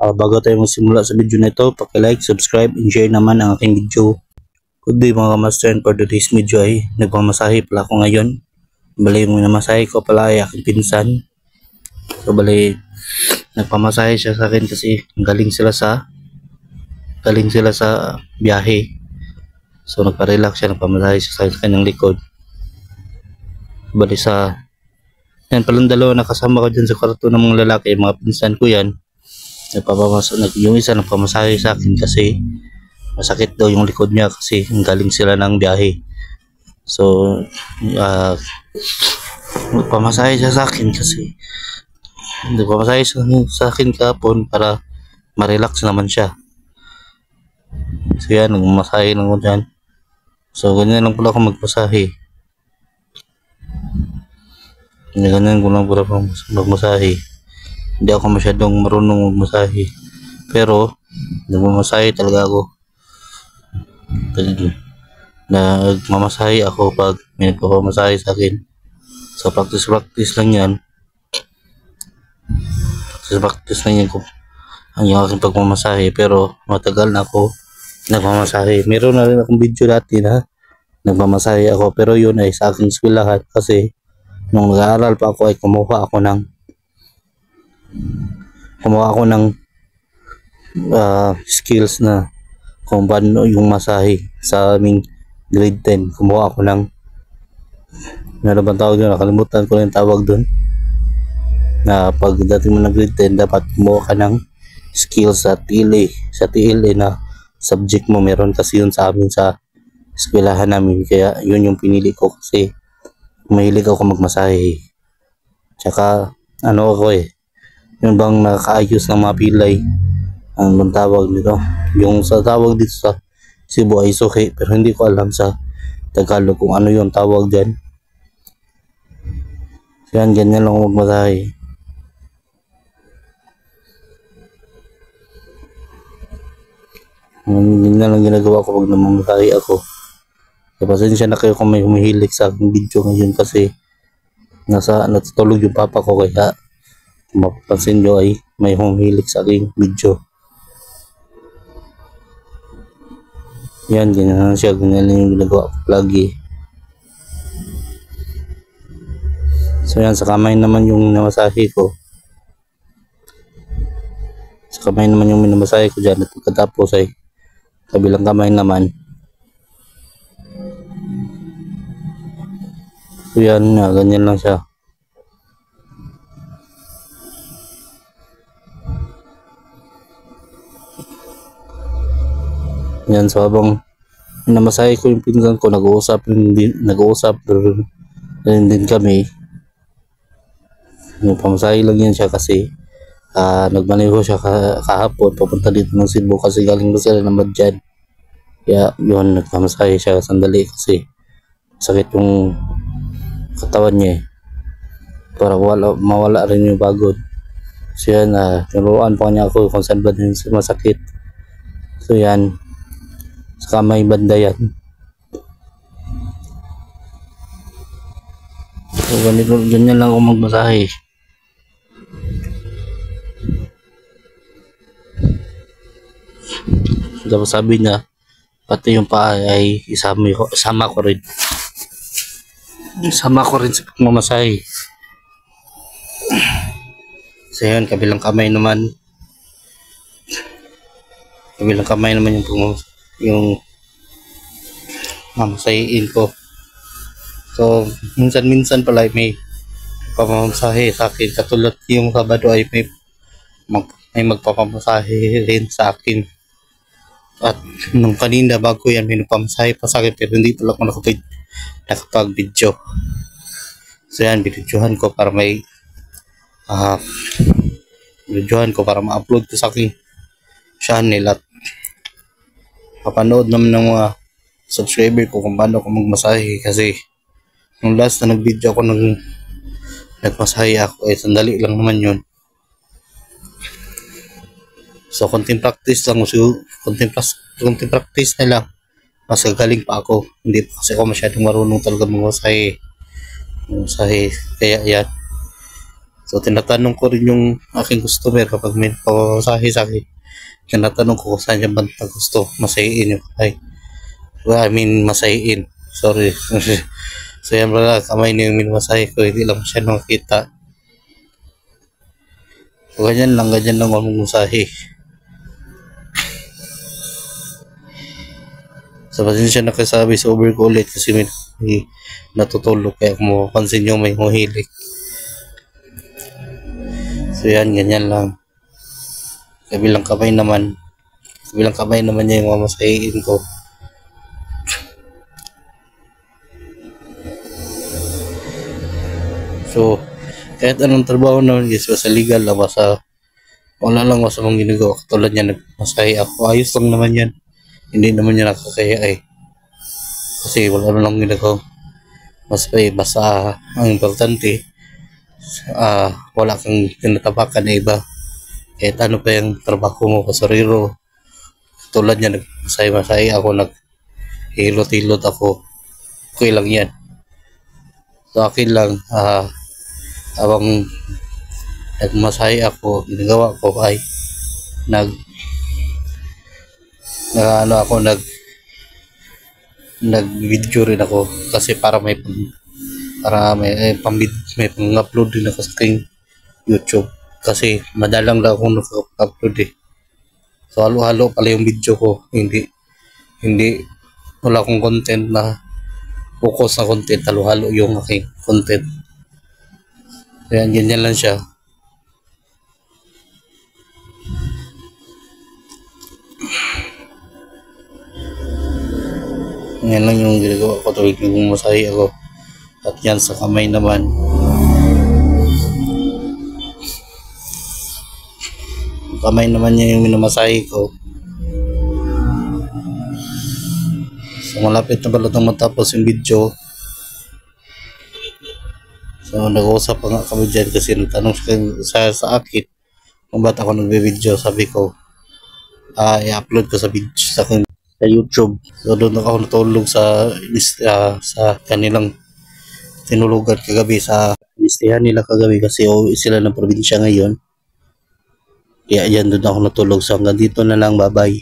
Bago tayo magsimula sa video na ito, paki-like, subscribe, and share naman ang aking video. Good day mga master, and for today's video ay nagmamasahe pala ako ngayon. Bali yung namasahe ko pala ay aking pinsan. So bali nagpamasahe siya sa akin kasi galing sila sa biyahe. So nagpa-relax siya, nagpamasahe siya sa kanyang likod. Bali yan palang dalawa nakasama ko dyan sa kwarto ng mga lalaki, mga pinsan ko yan. Yung isa nagpamasahe sa akin kasi masakit daw yung likod niya kasi galing sila ng biyahe. So nagpamasahe siya sa akin kasi nagpamasahe sa akin kahapon para ma-relax naman siya. So yan, nagmasahe lang ko dyan. So ganyan lang pala ako magmasahe. Ganyan ko lang pala magmasahe. Hindi ako masyadong marunong magmasahe, pero nagmamasahe talaga ako. Nagmamasahe ako pag may nagpapamasahe sa akin. So practice lang yan. Practice lang yan ang aking pagmamasahe, pero matagal na ako nagmamasahe. Meron na rin akong video dati na nagmamasahe ako, pero yun ay sa aking eskwelahan kasi nung nag-aaral pa ako ay kumuha ako ng skills na kung paano yung masahe sa aming grade 10. Kumuha ako ng ano bang tawag doon, nakalimutan ko na yung tawag doon, na pag dating mo ng grade 10 dapat kumuha ka ng skills sa TLA na subject mo. Meron kasi yun sa amin sa eskwelahan namin, kaya yun yung pinili ko kasi mahilig ako magmasahe. Tsaka ano ako yung bang nakakaayos ng mga pilay, ang tawag dito, yung sa tawag dito sa Cebu ay suki, pero hindi ko alam sa Tagalog kung ano yung tawag dyan. Yan, ganyan lang magmasahe. Ganyan lang ginagawa ko pag namamasahe ako. So, pasensya na kayo kung may humihilig sa aking video ngayon kasi natutulog yung papa ko, kaya mapapansin nyo ay may humihilig sa aking video. Yan, ganyan siya, ganyan yung ginagawa ko lagi. So yan, sa kamay naman yung namasahe ko. Sa kamay naman yung minamasahe ko dyan, at pagkatapos ay kabilang kamay naman. So yan, ganyan lang siya. Yan, so habang namasahe ko yung pinsan ko, nag-uusap din kami. Yung pamasahe lang yan siya kasi nagmaneho siya kahapon papunta dito ng Cebu kasi galing ba sila naman dyan. Kaya yun, nagpamasahe siya sandali kasi sakit yung katawan niya para mawala rin yung pagod. So yan, tinuruan pa niya ako kung saan ba din masakit. So yan, sa kamay banda yan. So ganyan lang ako magmasahe. Tapos sabi niya pati yung paa ay isama ko rin sa pagmamasahe. So yan, kabilang kamay naman yung mamasahiin ko. So minsan pala may pamamasahe sa akin, katulad yung Sabado ay may magpapamasahe rin sa akin. At nung kanina bago yan may nagpamasahe pa sa akin, pero hindi pala ako nakapag-video. So yan, binidyohan ko para ma-upload ko sa aking channel at papanood naman ng mga subscriber ko kung paano ako magmasahe. Kasi nung last na nag-video ako nung nagmasahe ako ay sandali lang naman yun. So konting practice lang, konting practice na lang, mas gagaling pa ako. Hindi pa kasi ako masyadong marunong talaga magmasahe. Kaya yan, So tinatanong ko rin yung aking customer kapag may pamasahe sa akin. Tinatanong ko kung saan niya banta gusto masahiin yung kamay. Well, I mean masahiin. Sorry. So yan pala, kamay niya yung minamasahe ko. Hindi lang siya nakita. So ganyan lang ako masahe. So pasensya na kasabi sa Uber ko ulit kasi may natutulog kaya kung mapapansin nyo may humilik. So yan, ganyan lang. Kabilang kamay naman niya yung mamasahiin ko. So kahit anong trabaho naman guys, basta legal lang, basta wala lang masamang ginagawa. Katulad niya, nagmasahe ako, ayos lang naman yan. Hindi naman niya nakakaya kasi wala lang ginagawa. Basta ang importante, wala kang tinatapakan na iba. Kahit ano pa yung trabaho mo kasariro. Tulad niya, nagmasay ako, naghilot-hilot ako. Okay lang yan. So akin lang, habang nagmasay ako, ginagawa ko ay nag-video rin ako kasi para may pang-upload din ako sa aking YouTube kasi madalang lang akong naka-upload So halo-halo pala yung video ko, hindi wala akong content na focus na content, halo-halo yung aking content. Ayan, ganyan lang siya. Yan lang yung ginagawa ko tuwing masahe ako. At yan sa kamay naman. Kamay naman niya yung minamasahe ko. So malapit na pala itong matapos yung video. So nag-uusap pa nga kami dyan kasi natanong sa akin kung ba't ako nagbe-video. Sabi ko, i-upload ko sa YouTube. So doon ako natulog sa kanilang tinulugan kagabi, sa listahan nila kagabi kasi sila ng probinsya ngayon. Kaya yan doon ako natulog. So hanggang dito na lang, bye bye.